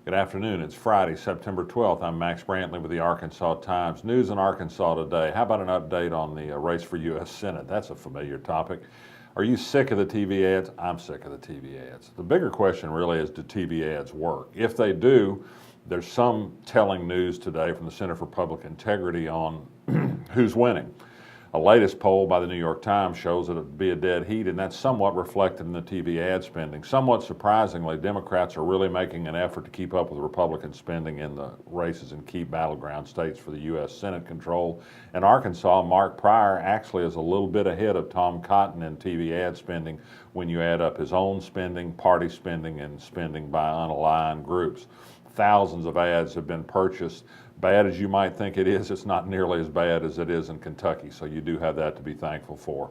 Good afternoon. It's Friday, September 12th. I'm Max Brantley with the Arkansas Times. News in Arkansas today. How about an update on the race for U.S. Senate? That's a familiar topic. Are you sick of the TV ads? I'm sick of the TV ads. The bigger question really is, do TV ads work? If they do, there's some telling news today from the Center for Public Integrity on who's winning. A latest poll by the New York Times shows that it would be a dead heat, and that's somewhat reflected in the TV ad spending. Somewhat surprisingly, Democrats are really making an effort to keep up with Republican spending in the races in key battleground states for the U.S. Senate control. In Arkansas, Mark Pryor actually is a little bit ahead of Tom Cotton in TV ad spending when you add up his own spending, party spending, and spending by unaligned groups. Thousands of ads have been purchased. Bad as you might think it is, it's not nearly as bad as it is in Kentucky, so you do have that to be thankful for.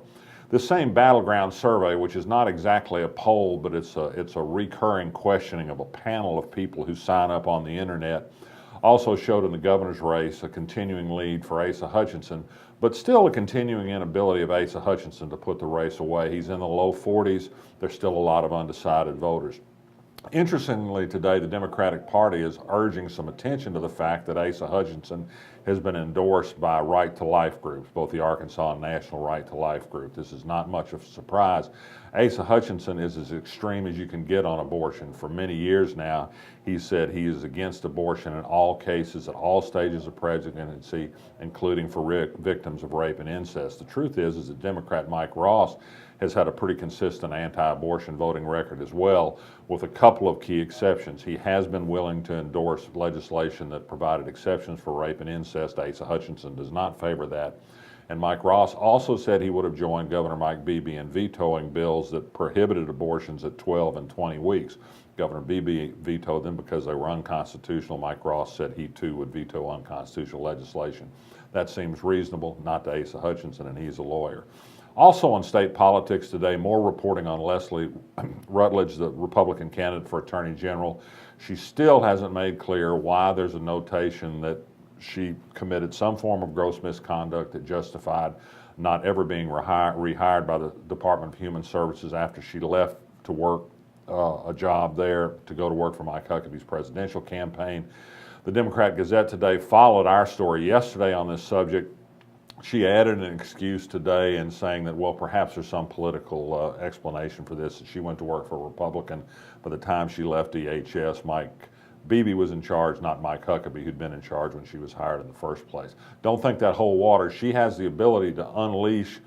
This same battleground survey, which is not exactly a poll, but it's a recurring questioning of a panel of people who sign up on the internet, also showed in the governor's race a continuing lead for Asa Hutchinson, but still a continuing inability of Asa Hutchinson to put the race away. He's in the low 40s. There's still a lot of undecided voters. Interestingly, today, the Democratic Party is urging some attention to the fact that Asa Hutchinson has been endorsed by Right to Life groups, both the Arkansas and National Right to Life group. This is not much of a surprise. Asa Hutchinson is as extreme as you can get on abortion. For many years now, he said he is against abortion in all cases, at all stages of pregnancy, including for victims of rape and incest. The truth is that Democrat Mike Ross has had a pretty consistent anti-abortion voting record as well, with a couple of key exceptions. He has been willing to endorse legislation that provided exceptions for rape and incest. Asa Hutchinson does not favor that. And Mike Ross also said he would have joined Governor Mike Beebe in vetoing bills that prohibited abortions at 12 and 20 weeks. Governor Beebe vetoed them because they were unconstitutional. Mike Ross said he too would veto unconstitutional legislation. That seems reasonable, not to Asa Hutchinson, and he's a lawyer. Also on state politics today, more reporting on Leslie Rutledge, the Republican candidate for Attorney General. She still hasn't made clear why there's a notation that she committed some form of gross misconduct that justified not ever being rehired by the Department of Human Services after she left to work a job there to go to work for Mike Huckabee's presidential campaign. The Democrat Gazette today followed our story yesterday on this subject. She added an excuse today in saying that, well, perhaps there's some political explanation for this. She went to work for a Republican. By the time she left DHS, Mike Beebe was in charge, not Mike Huckabee, who'd been in charge when she was hired in the first place. Don't think that whole water. She has the ability to unleash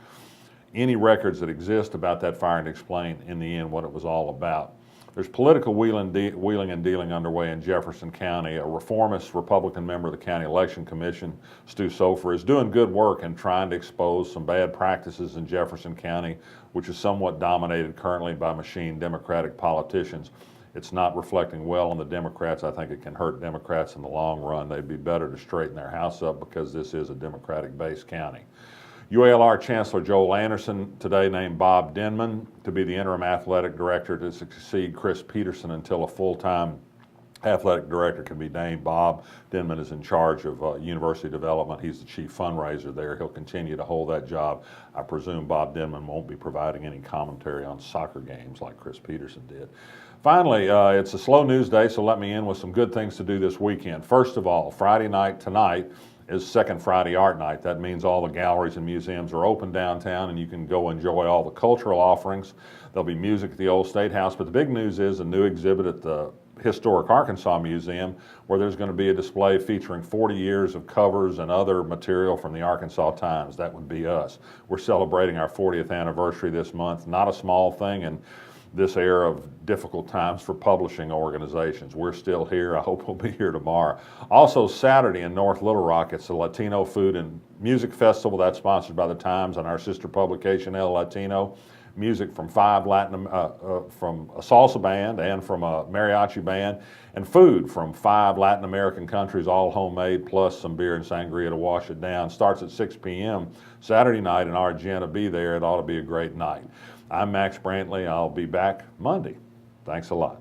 any records that exist about that fire and explain in the end what it was all about. There's political wheeling and dealing underway in Jefferson County. A reformist Republican member of the County Election Commission, Stu Sofer, is doing good work in trying to expose some bad practices in Jefferson County, which is somewhat dominated currently by machine Democratic politicians. It's not reflecting well on the Democrats. I think it can hurt Democrats in the long run. They'd be better to straighten their house up because this is a Democratic-based county. UALR Chancellor Joel Anderson today named Bob Denman to be the interim athletic director to succeed Chris Peterson until a full-time athletic director can be named. Bob Denman is in charge of university development. He's the chief fundraiser there. He'll continue to hold that job. I presume Bob Denman won't be providing any commentary on soccer games like Chris Peterson did. Finally, it's a slow news day, so let me end with some good things to do this weekend. First of all, Friday night tonight is Second Friday Art Night. That means all the galleries and museums are open downtown and you can go enjoy all the cultural offerings. There'll be music at the Old State House, but the big news is a new exhibit at the Historic Arkansas Museum where there's going to be a display featuring 40 years of covers and other material from the Arkansas Times. That would be us. We're celebrating our 40th anniversary this month. Not a small thing, and this era of difficult times for publishing organizations. We're still here. I hope we'll be here tomorrow. Also, Saturday in North Little Rock, it's the Latino Food and Music Festival. That's sponsored by the Times and our sister publication, El Latino. Music from from a salsa band and from a mariachi band, and food from 5 Latin American countries, all homemade, plus some beer and sangria to wash it down. Starts at 6 p.m. Saturday night, and our agenda be there. It ought to be a great night. I'm Max Brantley. I'll be back Monday. Thanks a lot.